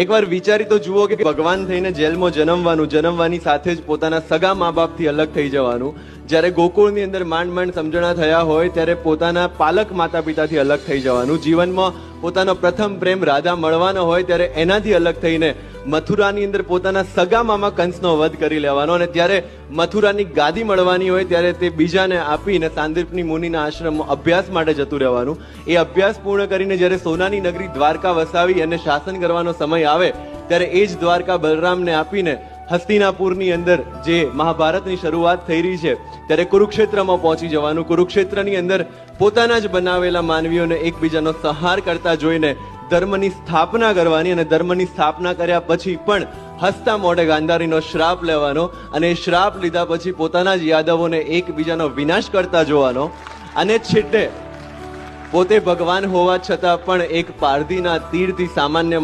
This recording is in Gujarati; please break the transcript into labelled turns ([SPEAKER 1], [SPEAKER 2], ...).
[SPEAKER 1] એકવાર વિચારી તો જુઓ કે ભગવાન થઈને જેલમાં જન્મવાની સાથે જ પોતાના સગા મા બાપથી અલગ થઈ જવાનું. જ્યારે ગોકુળની અંદર માંડ સમજણા થયા હોય ત્યારે પોતાના પાલક માતા પિતાથી અલગ થઈ જવાનું. જીવનમાં પોતાનો પ્રથમ પ્રેમ રાધા મળવાનો હોય ત્યારે એનાથી અલગ થઈને મથુરાની અંદર પોતાના સગા મામા કંસનો વધ કરી લેવાનો, અને ત્યારે મથુરાની ગાદી મળવાની હોય ત્યારે તે બીજાને આપીને સાંદીપની મુનિના આશ્રમમાં અભ્યાસ માટે જતું રહેવાનું. એ અભ્યાસ પૂર્ણ કરીને જ્યારે સોનાની નગરી દ્વારકા વસાવી અને શાસન કરવાનો સમય આવે ત્યારે એ જ દ્વારકા બલરામને આપીને હસ્તિનાપુરની અંદર જે મહાભારતની શરૂઆત થઈ રહી છે ત્યારે કુરુક્ષેત્રમાં પહોંચી જવાનું. કુરુક્ષેત્રની અંદર પોતાના જ બનાવેલા માનવીઓને એકબીજાનો સંહાર કરતા જોઈને ધર્મની સ્થાપના કરવાની, અને ધર્મની સ્થાપના કર્યા પછી પણ હસતા મોઢે ગાંધારીનો શ્રાપ લેવાનો, અને એ શ્રાપ લીધા પછી પોતાના જ યાદવોને એકબીજાનો વિનાશ કરતા જોવાનો, અને છેલ્લે પોતે ભગવાન હોવા છતાં પણ એક પારધીના તીરથી સામાન્ય